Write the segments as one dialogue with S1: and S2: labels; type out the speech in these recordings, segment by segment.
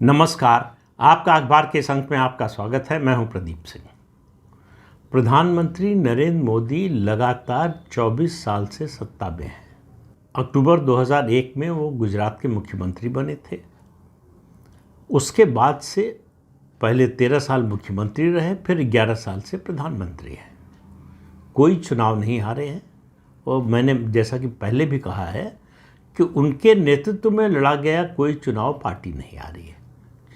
S1: नमस्कार। आपका अखबार के इस अंक में आपका स्वागत है। मैं हूं प्रदीप सिंह। प्रधानमंत्री नरेंद्र मोदी लगातार 24 साल से सत्ता में हैं। अक्टूबर 2001 में वो गुजरात के मुख्यमंत्री बने थे। उसके बाद से पहले 13 साल मुख्यमंत्री रहे, फिर 11 साल से प्रधानमंत्री हैं। कोई चुनाव नहीं हारे हैं और मैंने जैसा कि पहले भी कहा है कि उनके नेतृत्व में लड़ा गया कोई चुनाव पार्टी नहीं हारी है,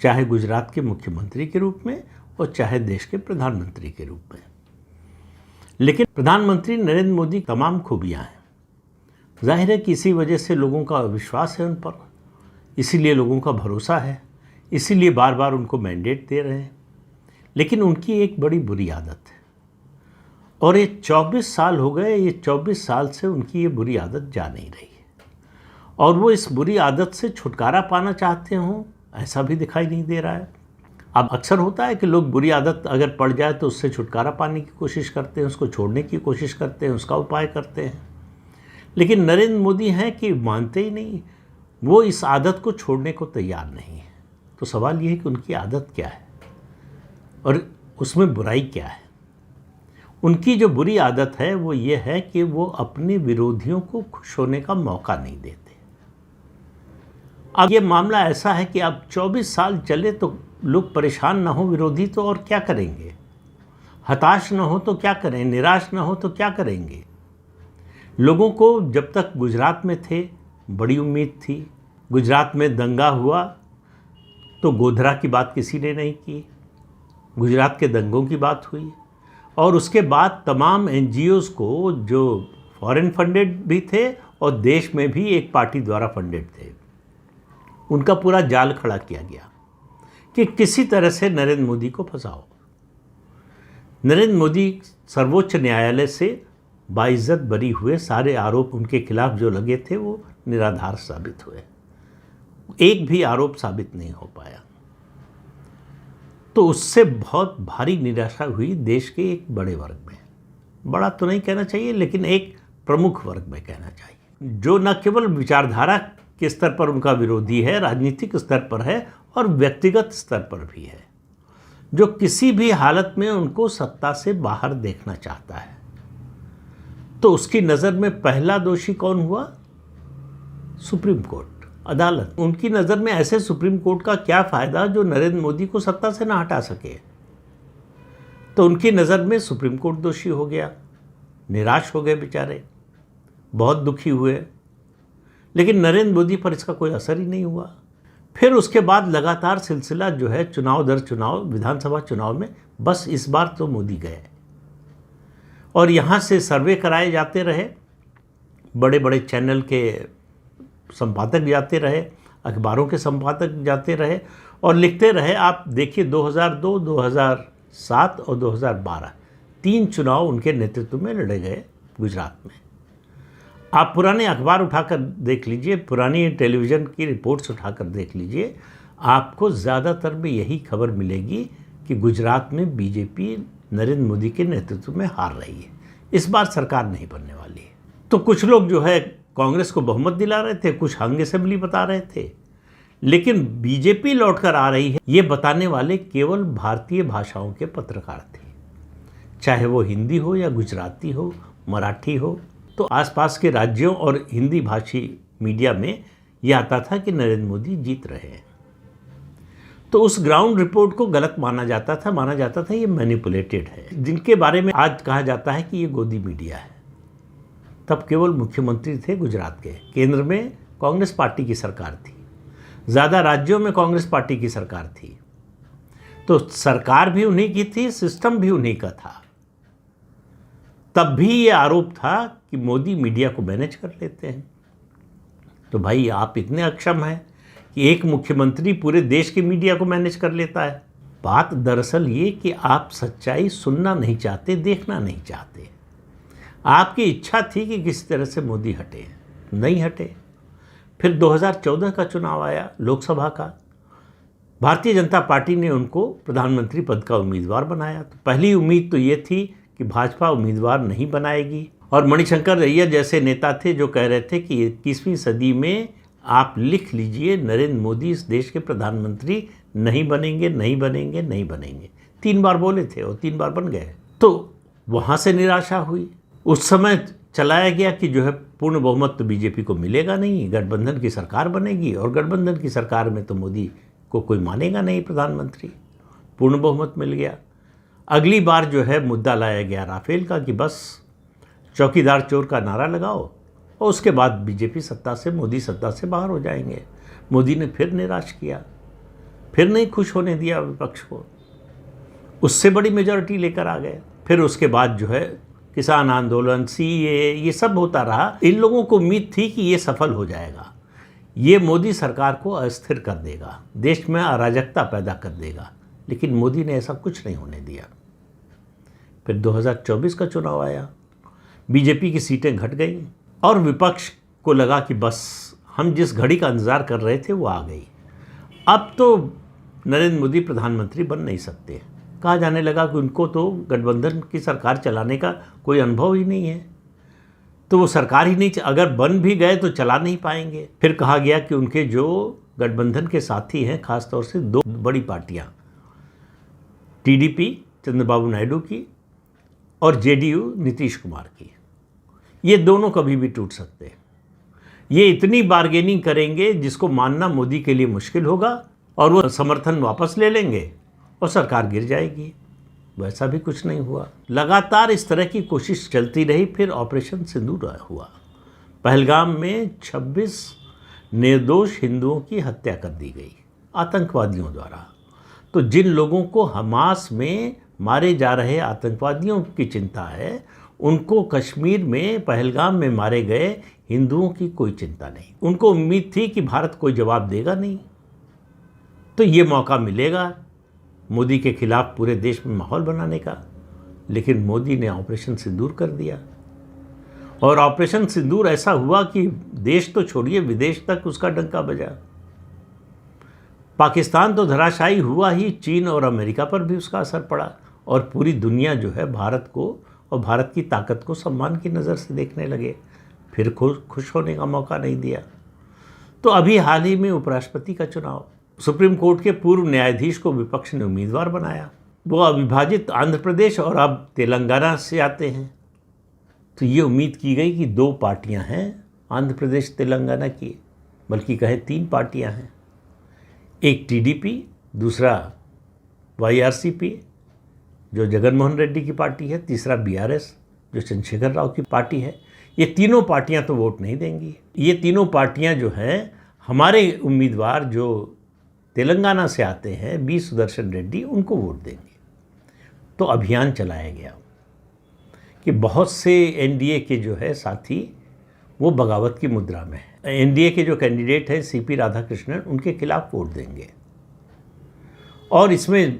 S1: चाहे गुजरात के मुख्यमंत्री के रूप में और चाहे देश के प्रधानमंत्री के रूप में। लेकिन प्रधानमंत्री नरेंद्र मोदी तमाम खूबियां हैं। जाहिर है कि इसी वजह से लोगों का विश्वास है उन पर, इसीलिए लोगों का भरोसा है, इसीलिए बार बार उनको मैंडेट दे रहे हैं। लेकिन उनकी एक बड़ी बुरी आदत है और ये 24 साल हो गए, ये 24 साल से उनकी ये बुरी आदत जा नहीं रही है और वो इस बुरी आदत से छुटकारा पाना चाहते हों, ऐसा भी दिखाई नहीं दे रहा है। अब अक्सर होता है कि लोग बुरी आदत अगर पड़ जाए तो उससे छुटकारा पाने की कोशिश करते हैं, उसको छोड़ने की कोशिश करते हैं, उसका उपाय करते हैं। लेकिन नरेंद्र मोदी हैं कि मानते ही नहीं, वो इस आदत को छोड़ने को तैयार नहीं है। तो सवाल ये है कि उनकी आदत क्या है और उसमें बुराई क्या है। उनकी जो बुरी आदत है वो ये है कि वो अपने विरोधियों को खुश होने का मौका नहीं देते। अब ये मामला ऐसा है कि अब 24 साल चले तो लोग परेशान ना हो, विरोधी तो और क्या करेंगे, हताश ना हो तो क्या करें, निराश ना हो तो क्या करेंगे। लोगों को जब तक गुजरात में थे बड़ी उम्मीद थी। गुजरात में दंगा हुआ तो गोधरा की बात किसी ने नहीं की, गुजरात के दंगों की बात हुई और उसके बाद तमाम एनजीओज को, जो फॉरेन फंडेड भी थे और देश में भी एक पार्टी द्वारा फंडेड थे, उनका पूरा जाल खड़ा किया गया कि किसी तरह से नरेंद्र मोदी को फंसाओ। नरेंद्र मोदी सर्वोच्च न्यायालय से बाइज्जत बरी हुए। सारे आरोप उनके खिलाफ जो लगे थे वो निराधार साबित हुए, एक भी आरोप साबित नहीं हो पाया। तो उससे बहुत भारी निराशा हुई देश के एक बड़े वर्ग में। बड़ा तो नहीं कहना चाहिए, लेकिन एक प्रमुख वर्ग में कहना चाहिए, जो न केवल विचारधारा के स्तर पर उनका विरोधी है, राजनीतिक स्तर पर है और व्यक्तिगत स्तर पर भी है, जो किसी भी हालत में उनको सत्ता से बाहर देखना चाहता है। तो उसकी नज़र में पहला दोषी कौन हुआ? सुप्रीम कोर्ट, अदालत। उनकी नज़र में ऐसे सुप्रीम कोर्ट का क्या फ़ायदा जो नरेंद्र मोदी को सत्ता से ना हटा सके। तो उनकी नज़र में सुप्रीम कोर्ट दोषी हो गया। निराश हो गए बेचारे, बहुत दुखी हुए। लेकिन नरेंद्र मोदी पर इसका कोई असर ही नहीं हुआ। फिर उसके बाद लगातार सिलसिला जो है, चुनाव दर चुनाव, विधानसभा चुनाव में बस इस बार तो मोदी गए और यहाँ से सर्वे कराए जाते रहे, बड़े बड़े चैनल के संपादक जाते रहे, अखबारों के संपादक जाते रहे और लिखते रहे। आप देखिए 2002, 2007 और 2012 3 चुनाव उनके नेतृत्व में लड़े गए गुजरात में। आप पुराने अखबार उठाकर देख लीजिए, पुरानी टेलीविज़न की रिपोर्ट्स उठाकर देख लीजिए, आपको ज़्यादातर में यही खबर मिलेगी कि गुजरात में बीजेपी नरेंद्र मोदी के नेतृत्व में हार रही है। इस बार सरकार नहीं बनने वाली है। तो कुछ लोग जो है कांग्रेस को बहुमत दिला रहे थे, कुछ हंग असेंबली बता रहे थे, लेकिन बीजेपी लौटकर आ रही है ये बताने वाले केवल भारतीय भाषाओं के पत्रकार थे, चाहे वो हिंदी हो या गुजराती हो, मराठी हो। तो आसपास के राज्यों और हिंदी भाषी मीडिया में यह आता था कि नरेंद्र मोदी जीत रहे हैं। तो उस ग्राउंड रिपोर्ट को गलत माना जाता था ये मैनिपुलेटेड है, जिनके बारे में आज कहा जाता है कि ये गोदी मीडिया है। तब केवल मुख्यमंत्री थे गुजरात के, केंद्र में कांग्रेस पार्टी की सरकार थी, ज़्यादा राज्यों में कांग्रेस पार्टी की सरकार थी। तो सरकार भी उन्हीं की थी, सिस्टम भी उन्हीं का था। तब भी ये आरोप था कि मोदी मीडिया को मैनेज कर लेते हैं। तो भाई आप इतने अक्षम हैं कि एक मुख्यमंत्री पूरे देश की मीडिया को मैनेज कर लेता है। बात दरअसल ये कि आप सच्चाई सुनना नहीं चाहते, देखना नहीं चाहते। आपकी इच्छा थी कि किसी तरह से मोदी हटे, नहीं हटे। फिर 2014 का चुनाव आया, लोकसभा का। भारतीय जनता पार्टी ने उनको प्रधानमंत्री पद का उम्मीदवार बनाया। तो पहली उम्मीद तो ये थी कि भाजपा उम्मीदवार नहीं बनाएगी और मणिशंकर अय्यर जैसे नेता थे जो कह रहे थे कि 21वीं सदी में आप लिख लीजिए, नरेंद्र मोदी इस देश के प्रधानमंत्री नहीं बनेंगे, नहीं बनेंगे, नहीं बनेंगे। 3 बार बोले थे और 3 बार बन गए। तो वहाँ से निराशा हुई। उस समय चलाया गया कि जो है पूर्ण बहुमत तो बीजेपी को मिलेगा नहीं, गठबंधन की सरकार बनेगी, और गठबंधन की सरकार में तो मोदी को कोई मानेगा नहीं प्रधानमंत्री। पूर्ण बहुमत मिल गया। अगली बार जो है मुद्दा लाया गया राफेल का कि बस चौकीदार चोर का नारा लगाओ और उसके बाद बीजेपी सत्ता से, मोदी सत्ता से बाहर हो जाएंगे। मोदी ने फिर निराश किया, फिर नहीं खुश होने दिया विपक्ष को, उससे बड़ी मेजॉरिटी लेकर आ गए। फिर उसके बाद जो है किसान आंदोलन, सीएए, ये सब होता रहा। इन लोगों को उम्मीद थी कि ये सफल हो जाएगा, ये मोदी सरकार को अस्थिर कर देगा, देश में अराजकता पैदा कर देगा, लेकिन मोदी ने ऐसा कुछ नहीं होने दिया। फिर 2024 का चुनाव आया, बीजेपी की सीटें घट गई और विपक्ष को लगा कि बस हम जिस घड़ी का इंतज़ार कर रहे थे वो आ गई, अब तो नरेंद्र मोदी प्रधानमंत्री बन नहीं सकते। कहा जाने लगा कि उनको तो गठबंधन की सरकार चलाने का कोई अनुभव ही नहीं है, तो वो सरकार ही नहीं, अगर बन भी गए तो चला नहीं पाएंगे। फिर कहा गया कि उनके जो गठबंधन के साथी हैं, खासतौर से 2 बड़ी पार्टियां, टीडीपी चंद्रबाबू नायडू की और जेडीयू नीतीश कुमार की, ये दोनों कभी भी टूट सकते हैं। ये इतनी बार्गेनिंग करेंगे जिसको मानना मोदी के लिए मुश्किल होगा, और वो समर्थन वापस ले लेंगे और सरकार गिर जाएगी। वैसा भी कुछ नहीं हुआ। लगातार इस तरह की कोशिश चलती रही। फिर ऑपरेशन सिंदूर हुआ। पहलगाम में 26 निर्दोष हिंदुओं की हत्या कर दी गई आतंकवादियों द्वारा। तो जिन लोगों को हमास में मारे जा रहे आतंकवादियों की चिंता है, उनको कश्मीर में पहलगाम में मारे गए हिंदुओं की कोई चिंता नहीं। उनको उम्मीद थी कि भारत कोई जवाब देगा नहीं, तो ये मौका मिलेगा मोदी के खिलाफ पूरे देश में माहौल बनाने का। लेकिन मोदी ने ऑपरेशन सिंदूर कर दिया, और ऑपरेशन सिंदूर ऐसा हुआ कि देश तो छोड़िए, विदेश तक उसका डंका बजा। पाकिस्तान तो धराशायी हुआ ही, चीन और अमेरिका पर भी उसका असर पड़ा, और पूरी दुनिया जो है भारत को और भारत की ताकत को सम्मान की नज़र से देखने लगे। फिर खुश होने का मौका नहीं दिया। तो अभी हाल ही में उपराष्ट्रपति का चुनाव, सुप्रीम कोर्ट के पूर्व न्यायाधीश को विपक्ष ने उम्मीदवार बनाया। वो अविभाजित आंध्र प्रदेश और अब तेलंगाना से आते हैं। तो ये उम्मीद की गई कि 2 पार्टियां हैं आंध्र प्रदेश तेलंगाना की, बल्कि कहें 3 पार्टियां हैं। एक टीडीपी, दूसरा वाईआरसीपी जो जगनमोहन रेड्डी की पार्टी है, तीसरा बीआरएस जो चंद्रशेखर राव की पार्टी है। ये तीनों पार्टियां तो वोट नहीं देंगी। ये तीनों पार्टियां जो हैं, हमारे उम्मीदवार जो तेलंगाना से आते हैं बी सुदर्शन रेड्डी, उनको वोट देंगे। तो अभियान चलाया गया कि बहुत से एनडीए के जो है साथी वो बगावत की मुद्रा में है। एनडीए के जो कैंडिडेट हैं सीपी राधाकृष्णन, उनके खिलाफ वोट देंगे, और इसमें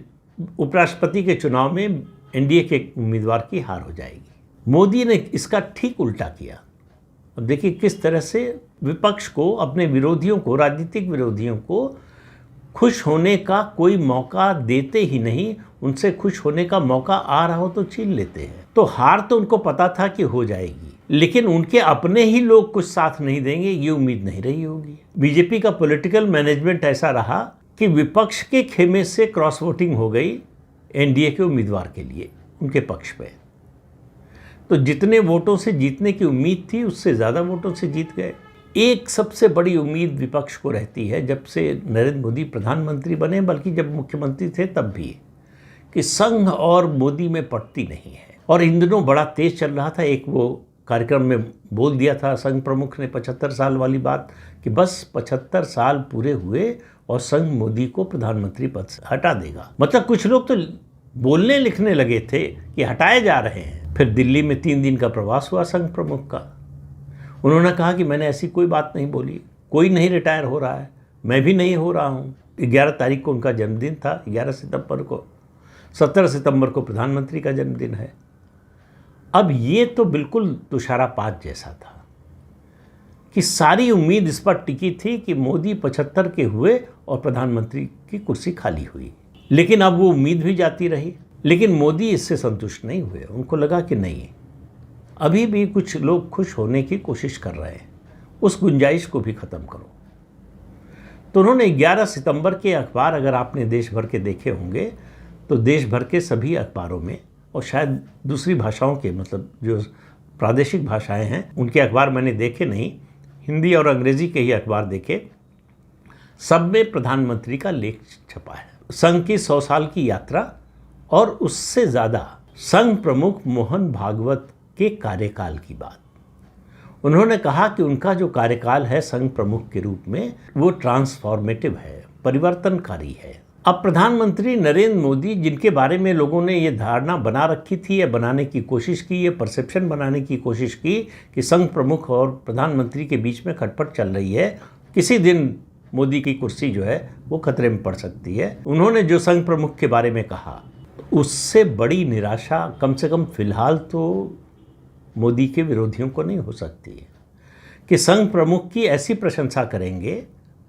S1: उपराष्ट्रपति के चुनाव में एनडीए के उम्मीदवार की हार हो जाएगी। मोदी ने इसका ठीक उल्टा किया। अब देखिए किस तरह से विपक्ष को, अपने विरोधियों को, राजनीतिक विरोधियों को खुश होने का कोई मौका देते ही नहीं। उनसे खुश होने का मौका आ रहा हो तो छीन लेते हैं। तो हार तो उनको पता था कि हो जाएगी, लेकिन उनके अपने ही लोग कुछ साथ नहीं देंगे, ये उम्मीद नहीं रही होगी। बीजेपी का पॉलिटिकल मैनेजमेंट ऐसा रहा कि विपक्ष के खेमे से क्रॉस वोटिंग हो गई एनडीए के उम्मीदवार के लिए, उनके पक्ष पे। तो जितने वोटों से जीतने की उम्मीद थी, उससे ज़्यादा वोटों से जीत गए। एक सबसे बड़ी उम्मीद विपक्ष को रहती है, जब से नरेंद्र मोदी प्रधानमंत्री बने, बल्कि जब मुख्यमंत्री थे तब भी, कि संघ और मोदी में पटती नहीं है। और इन दिनों बड़ा तेज चल रहा था। एक वो कार्यक्रम में बोल दिया था संघ प्रमुख ने 75 साल वाली बात, कि बस 75 साल पूरे हुए और संघ मोदी को प्रधानमंत्री पद से हटा देगा। मतलब कुछ लोग तो बोलने लिखने लगे थे कि हटाए जा रहे हैं। फिर दिल्ली में 3 दिन का प्रवास हुआ संघ प्रमुख का। उन्होंने कहा कि मैंने ऐसी कोई बात नहीं बोली, कोई नहीं रिटायर हो रहा है, मैं भी नहीं हो रहा हूँ। 11 तारीख को उनका जन्मदिन था, 11 सितंबर को, 17 सितंबर को प्रधानमंत्री का जन्मदिन है। अब ये तो बिल्कुल तुषारापात जैसा था कि सारी उम्मीद इस पर टिकी थी कि मोदी 75 के हुए और प्रधानमंत्री की कुर्सी खाली हुई। लेकिन अब वो उम्मीद भी जाती रही। लेकिन मोदी इससे संतुष्ट नहीं हुए। उनको लगा कि नहीं, अभी भी कुछ लोग खुश होने की कोशिश कर रहे हैं, उस गुंजाइश को भी ख़त्म करो। तो उन्होंने 11 सितंबर के अखबार, अगर आपने देश भर के देखे होंगे तो देश भर के सभी अखबारों में, और शायद दूसरी भाषाओं के, मतलब जो प्रादेशिक भाषाएं हैं उनके अखबार मैंने देखे नहीं, हिंदी और अंग्रेजी के ही अखबार देखे, सब में प्रधानमंत्री का लेख छपा है। संघ की 100 साल की यात्रा और उससे ज़्यादा संघ प्रमुख मोहन भागवत के कार्यकाल की बात। उन्होंने कहा कि उनका जो कार्यकाल है संघ प्रमुख के रूप में वो ट्रांसफॉर्मेटिव है, परिवर्तनकारी है। अब प्रधानमंत्री नरेंद्र मोदी, जिनके बारे में लोगों ने ये धारणा बना रखी थी या बनाने की कोशिश की, ये परसेप्शन बनाने की कोशिश की कि संघ प्रमुख और प्रधानमंत्री के बीच में खटपट चल रही है, किसी दिन मोदी की कुर्सी जो है वो खतरे में पड़ सकती है, उन्होंने जो संघ प्रमुख के बारे में कहा, उससे बड़ी निराशा कम से कम फिलहाल तो मोदी के विरोधियों को नहीं हो सकती है कि संघ प्रमुख की ऐसी प्रशंसा करेंगे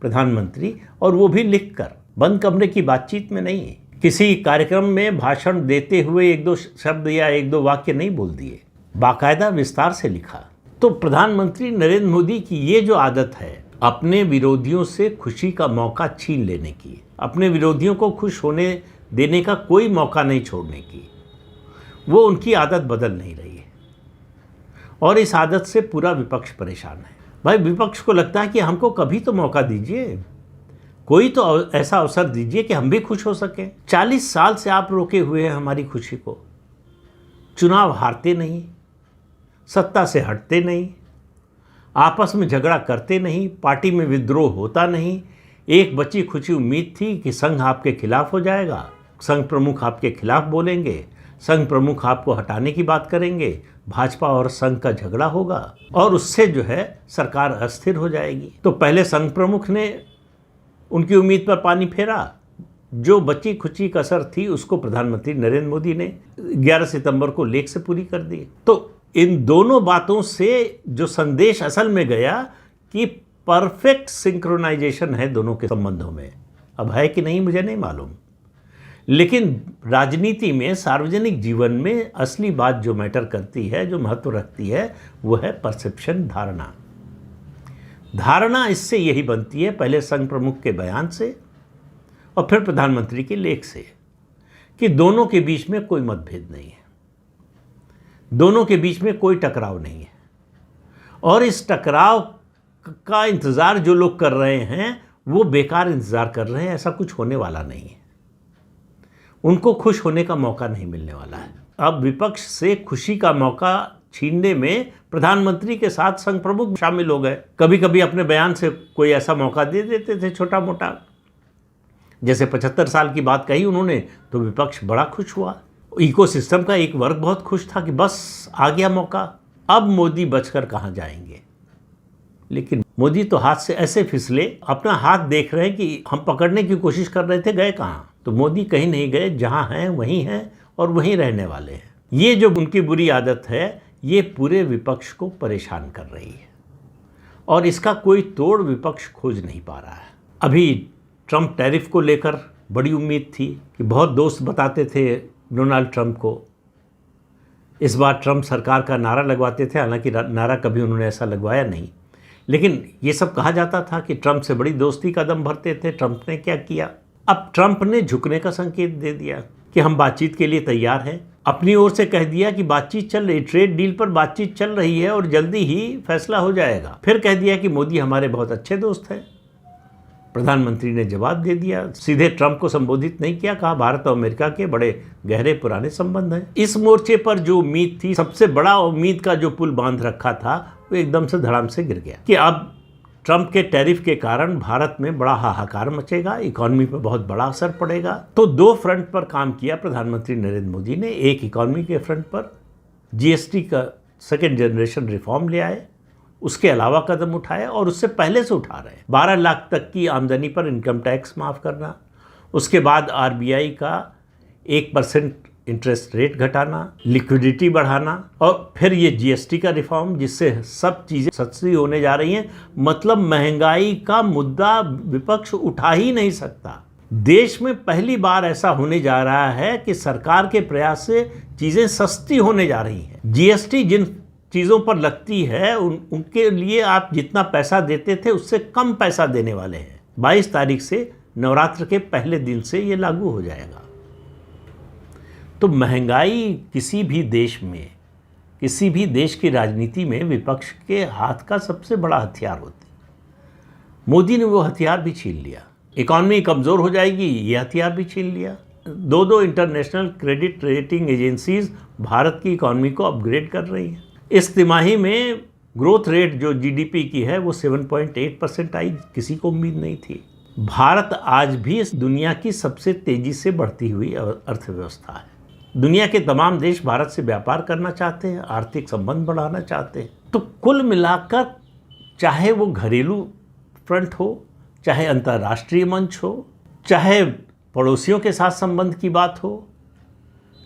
S1: प्रधानमंत्री, और वो भी लिखकर, बंद कमरे की बातचीत में नहीं, किसी कार्यक्रम में भाषण देते हुए एक दो शब्द या एक दो वाक्य नहीं बोल दिए, बाकायदा विस्तार से लिखा। तो प्रधानमंत्री नरेंद्र मोदी की ये जो आदत है अपने विरोधियों से खुशी का मौका छीन लेने की, अपने विरोधियों को खुश होने देने का कोई मौका नहीं छोड़ने की, वो उनकी आदत बदल नहीं रही है। और इस आदत से पूरा विपक्ष परेशान है। भाई, विपक्ष को लगता है कि हमको कभी तो मौका दीजिए, कोई तो ऐसा अवसर दीजिए कि हम भी खुश हो सकें। 40 साल से आप रोके हुए हैं हमारी खुशी को। चुनाव हारते नहीं, सत्ता से हटते नहीं, आपस में झगड़ा करते नहीं, पार्टी में विद्रोह होता नहीं। एक बची खुची उम्मीद थी कि संघ आपके खिलाफ हो जाएगा, संघ प्रमुख आपके खिलाफ बोलेंगे, संघ प्रमुख आपको हटाने की बात करेंगे, भाजपा और संघ का झगड़ा होगा और उससे जो है सरकार अस्थिर हो जाएगी। तो पहले संघ प्रमुख ने उनकी उम्मीद पर पानी फेरा, जो बची खुची कसर थी उसको प्रधानमंत्री नरेंद्र मोदी ने 11 सितंबर को लेख से पूरी कर दी। तो इन दोनों बातों से जो संदेश असल में गया कि परफेक्ट सिंक्रोनाइजेशन है दोनों के संबंधों में। अब है कि नहीं मुझे नहीं मालूम, लेकिन राजनीति में, सार्वजनिक जीवन में असली बात जो मैटर करती है, जो महत्व रखती है, वो है परसेप्शन, धारणा। धारणा इससे यही बनती है, पहले संघ प्रमुख के बयान से और फिर प्रधानमंत्री के लेख से, कि दोनों के बीच में कोई मतभेद नहीं है, दोनों के बीच में कोई टकराव नहीं है, और इस टकराव का इंतज़ार जो लोग कर रहे हैं वो बेकार इंतज़ार कर रहे हैं, ऐसा कुछ होने वाला नहीं है, उनको खुश होने का मौका नहीं मिलने वाला है। अब विपक्ष से खुशी का मौका छीनने में प्रधानमंत्री के साथ संघ प्रमुख शामिल हो गए। कभी कभी अपने बयान से कोई ऐसा मौका दे देते थे छोटा मोटा, जैसे 75 साल की बात कही उन्होंने, तो विपक्ष बड़ा खुश हुआ। इकोसिस्टम का एक वर्ग बहुत खुश था कि बस आ गया मौका, अब मोदी बचकर कहाँ जाएंगे। लेकिन मोदी तो हाथ से ऐसे फिसले, अपना हाथ देख रहे हैं कि हम पकड़ने की कोशिश कर रहे थे, गए कहाँ। तो मोदी कहीं नहीं गए, जहाँ हैं वहीं हैं और वहीं रहने वाले हैं। ये जो उनकी बुरी आदत है ये पूरे विपक्ष को परेशान कर रही है और इसका कोई तोड़ विपक्ष खोज नहीं पा रहा है। अभी ट्रंप टैरिफ को लेकर बड़ी उम्मीद थी कि बहुत दोस्त बताते थे डोनाल्ड ट्रंप को, इस बार ट्रंप सरकार का नारा लगवाते थे, हालांकि नारा कभी उन्होंने ऐसा लगवाया नहीं, लेकिन ये सब कहा जाता था कि ट्रंप से बड़ी दोस्ती का दम भरते थे। ट्रंप ने क्या किया, अब ट्रंप ने झुकने का संकेत दे दिया कि हम बातचीत के लिए तैयार हैं। अपनी ओर से कह दिया कि बातचीत चल रही, ट्रेड डील पर बातचीत चल रही है और जल्दी ही फैसला हो जाएगा। फिर कह दिया कि मोदी हमारे बहुत अच्छे दोस्त हैं। प्रधानमंत्री ने जवाब दे दिया, सीधे ट्रंप को संबोधित नहीं किया, कहा भारत और अमेरिका के बड़े गहरे पुराने संबंध हैं। इस मोर्चे पर जो उम्मीद थी, सबसे बड़ा उम्मीद का जो पुल बांध रखा था, वो एकदम से धड़ाम से गिर गया कि अब ट्रंप के टैरिफ के कारण भारत में बड़ा हाहाकार मचेगा, इकॉनमी पर बहुत बड़ा असर पड़ेगा। तो दो फ्रंट पर काम किया प्रधानमंत्री नरेंद्र मोदी ने। एक इकॉनमी के फ्रंट पर जीएसटी का सेकेंड जनरेशन रिफॉर्म ले आए, उसके अलावा कदम उठाए और उससे पहले से उठा रहे हैं। 12 लाख तक की आमदनी पर इनकम टैक्स माफ़ करना, उसके बाद आरबीआई का 1% इंटरेस्ट रेट घटाना, लिक्विडिटी बढ़ाना और फिर ये जीएसटी का रिफॉर्म जिससे सब चीज़ें सस्ती होने जा रही हैं। मतलब महंगाई का मुद्दा विपक्ष उठा ही नहीं सकता। देश में पहली बार ऐसा होने जा रहा है कि सरकार के प्रयास से चीज़ें सस्ती होने जा रही हैं। जीएसटी जिन चीज़ों पर लगती है उनके लिए आप जितना पैसा देते थे उससे कम पैसा देने वाले हैं। 22 तारीख से नवरात्र के पहले दिन से ये लागू हो जाएगा। तो महंगाई किसी भी देश में, किसी भी देश की राजनीति में विपक्ष के हाथ का सबसे बड़ा हथियार होती है। मोदी ने वो हथियार भी छीन लिया। इकॉनमी कमज़ोर हो जाएगी, ये हथियार भी छीन लिया। दो international credit rating agencies Bharat की इकॉनमी को अपग्रेड कर रही हैं। इस तिमाही में ग्रोथ रेट जो जीडीपी की है वो 7.8% आई, किसी को उम्मीद नहीं थी। भारत आज भी इस दुनिया की सबसे तेज़ी से बढ़ती हुई अर्थव्यवस्था है। दुनिया के तमाम देश भारत से व्यापार करना चाहते हैं, आर्थिक संबंध बढ़ाना चाहते हैं। तो कुल मिलाकर चाहे वो घरेलू फ्रंट हो, चाहे अंतर्राष्ट्रीय मंच हो, चाहे पड़ोसियों के साथ संबंध की बात हो,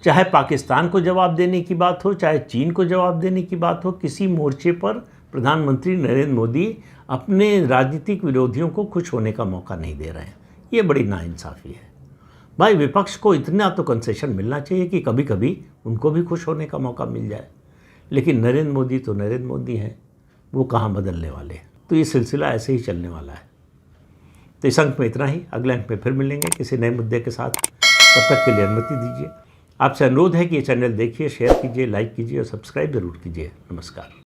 S1: चाहे पाकिस्तान को जवाब देने की बात हो, चाहे चीन को जवाब देने की बात हो, किसी मोर्चे पर प्रधानमंत्री नरेंद्र मोदी अपने राजनीतिक विरोधियों को खुश होने का मौका नहीं दे रहे हैं। ये बड़ी नाइंसाफ़ी है। भाई विपक्ष को इतना तो कंसेशन मिलना चाहिए कि कभी कभी उनको भी खुश होने का मौका मिल जाए। लेकिन नरेंद्र मोदी तो नरेंद्र मोदी हैं, वो कहाँ बदलने वाले हैं। तो ये सिलसिला ऐसे ही चलने वाला है। तो इस अंक में इतना ही। अगले अंक में फिर मिलेंगे किसी नए मुद्दे के साथ। तब तक के लिए अनुमति दीजिए। आपसे अनुरोध है कि ये चैनल देखिए, शेयर कीजिए, लाइक कीजिए और सब्सक्राइब जरूर कीजिए। नमस्कार।